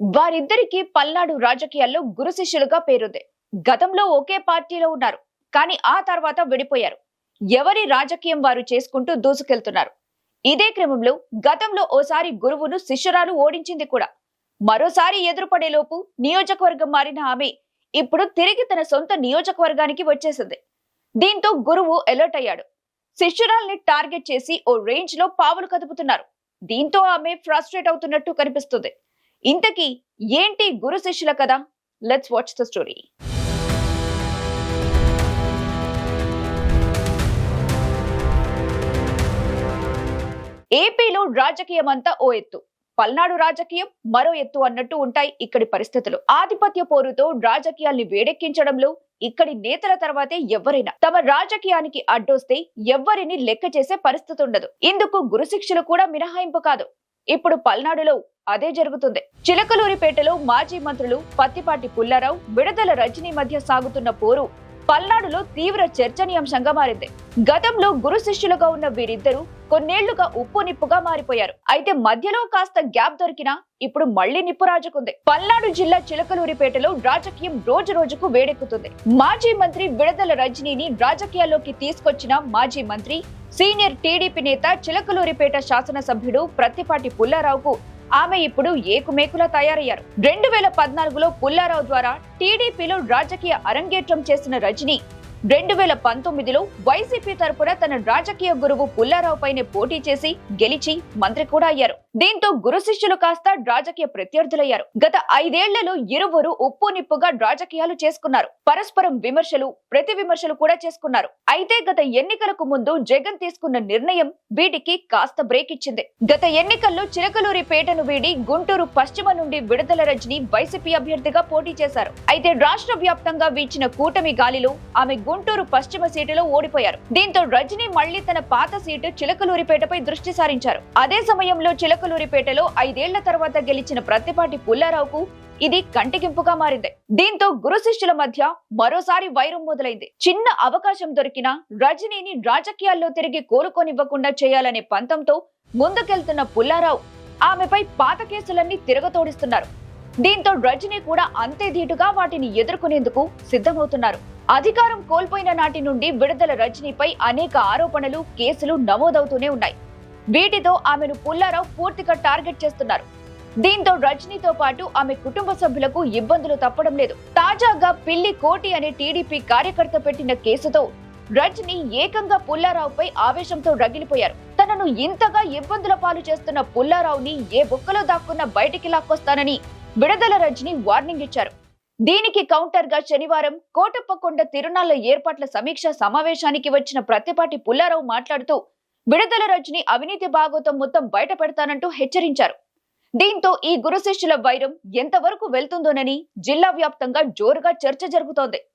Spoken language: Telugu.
వారిద్దరికి పల్నాడు రాజకీయాల్లో గురు శిష్యులుగా పేరుంది. గతంలో ఒకే పార్టీలో ఉన్నారు, కానీ ఆ తర్వాత విడిపోయారు. ఎవరి రాజకీయం వారు చేసుకుంటూ దూసుకెళ్తున్నారు. ఇదే క్రమంలో గతంలో ఓసారి గురువును శిష్యురాలు ఓడించింది కూడా. మరోసారి ఎదురుపడేలోపు నియోజకవర్గం మారిన ఆమె ఇప్పుడు తిరిగి తన సొంత నియోజకవర్గానికి వచ్చేసింది. దీంతో గురువు అలర్ట్ అయ్యాడు. శిష్యురాల్ని టార్గెట్ చేసి ఓ రేంజ్ లో పావులు కదుపుతున్నారు. దీంతో ఆమె ఫ్రస్ట్రేట్ అవుతున్నట్టు కనిపిస్తుంది. ఇంతకీ ఏంటి గురు శిష్యుల కథ? Let's watch the story. ఏపీలో రాజకీయం అంతా ఓ ఎత్తు, పల్నాడు రాజకీయం మరో ఎత్తు అన్నట్టు ఉంటాయి ఇక్కడి పరిస్థితులు. ఆధిపత్య పోరుతో రాజకీయాల్ని వేడెక్కించడంలో ఇక్కడి నేతల తర్వాతే ఎవరైనా తమ రాజకీయానికి అడ్డొస్తే ఎవ్వరిని లెక్క చేసే పరిస్థితి ఉండదు. ఇందుకు గురు శిక్షలు కూడా మినహాయింపు కాదు. ఇప్పుడు పల్నాడులో అదే జరుగుతుంది. చిలకలూరిపేటలో మాజీ మంత్రులు పత్తిపాటి పుల్లారావు, విడదల రజనీ మధ్య సాగుతున్న పోరు పల్నాడులో తీవ్ర చర్చనీయాంశంగా మారింది. గతంలో గురు శిష్యులుగా ఉన్న వీరిద్దరూ కొన్నేళ్లుగా ఉప్పు నిప్పుగా మారిపోయారు. అయితే మధ్యలో కాస్త గ్యాప్ దొరికినా ఇప్పుడు మళ్లీ నిప్పు రాజుకుంది. పల్నాడు జిల్లా చిలకలూరిపేటలో రాజకీయం రోజు రోజుకు వేడెక్కుతుంది. మాజీ మంత్రి విడదల రజనీని రాజకీయాల్లోకి తీసుకొచ్చిన మాజీ మంత్రి, సీనియర్ టీడీపీ నేత, చిలకలూరిపేట శాసనసభ్యుడు ప్రత్తిపాటి పుల్లారావుకు ఆమె ఇప్పుడు ఏకుమేకులా తయారయ్యారు. 2014లో పుల్లారావు ద్వారా టీడీపీలో రాజకీయ అరంగేట్రం చేసిన రజనీ 2019లో వైసీపీ తరపున తన రాజకీయ గురువు పుల్లారావు పైనే పోటీ చేసి గెలిచి మంత్రి కూడా అయ్యారు. దీంతో గురు శిష్యులు కాస్త రాజకీయ ప్రత్యర్థులయ్యారు. గత 5 ఏళ్లలో ఇరువురు ఉప్పు నిప్పుగా రాజకీయాలు చేసుకున్నారు. పరస్పరం విమర్శలు, ప్రతి విమర్శలు కూడా చేసుకున్నారు. అయితే గత ఎన్నికలకు ముందు జగన్ తీసుకున్న నిర్ణయం వీటికి కాస్త బ్రేక్ ఇచ్చింది. గత ఎన్నికల్లో చిలకలూరిపేటను వీడి గుంటూరు పశ్చిమ నుండి విడదల రజనీ వైసీపీ అభ్యర్థిగా పోటీ చేశారు. అయితే రాష్ట్ర వ్యాప్తంగా వీచిన కూటమి గాలిలో ఆమె గుంటూరు పశ్చిమ సీటులో ఓడిపోయారు. దీంతో రజనీ మళ్లీ తన పాత సీటు చిలకలూరిపేటపై దృష్టి సారించారు. అదే సమయంలో చిలకలూరిపేటలో 5 ఏళ్ల తర్వాత గెలిచిన ప్రత్తిపాటి పుల్లారావుకు ఇది కంటికింపుగా మారింది. దీంతో గురు శిష్యుల మధ్య మరోసారి వైరం మొదలైంది. చిన్న అవకాశం దొరికినా రజనీని రాజకీయాల్లో తిరిగి కోలుకోనివ్వకుండా చేయాలనే పంతంతో ముందుకెళ్తున్న పుల్లారావు ఆమెపై పాత కేసులన్నీ తిరగతోడిస్తున్నారు. దీంతో రజనీ కూడా అంతే ధీటుగా వాటిని ఎదుర్కొనేందుకు సిద్ధమవుతున్నారు. అధికారం కోల్పోయిన నాటి నుండి విడదల రజనీపై అనేక ఆరోపణలు, కేసులు నమోదవుతూనే ఉన్నాయి. వీటితో ఆమెను పుల్లారావు పూర్తిగా టార్గెట్ చేస్తున్నారు. దీంతో రజనీతో పాటు ఆమె కుటుంబ సభ్యులకు ఇబ్బందులు తప్పడం లేదు. తాజాగా పిల్లి కోటి అనే టీడీపీ కార్యకర్త పెట్టిన కేసుతో రజనీ ఏకంగా పుల్లారావుపై ఆవేశంతో రగిలిపోయారు. తనను ఇంతగా ఇబ్బందుల పాలు చేస్తున్న పుల్లారావుని ఏ బొక్కలో దాక్కున్నా బయటికి లాక్కొస్తానని విడదల రజనీ వార్నింగ్ ఇచ్చారు. దీనికి కౌంటర్ గా శనివారం కోటప్పకొండ తిరునాళ్ల ఏర్పాట్ల సమీక్ష సమావేశానికి వచ్చిన ప్రత్తిపాటి పుల్లారావు మాట్లాడుతూ విడదల రజనీ అవినీతి భాగోతం మొత్తం బయట పెడతానంటూ హెచ్చరించారు. దీంతో ఈ గురు శిష్యుల వైరం ఎంతవరకు వెళ్తుందోనని జిల్లా వ్యాప్తంగా జోరుగా చర్చ జరుగుతోంది.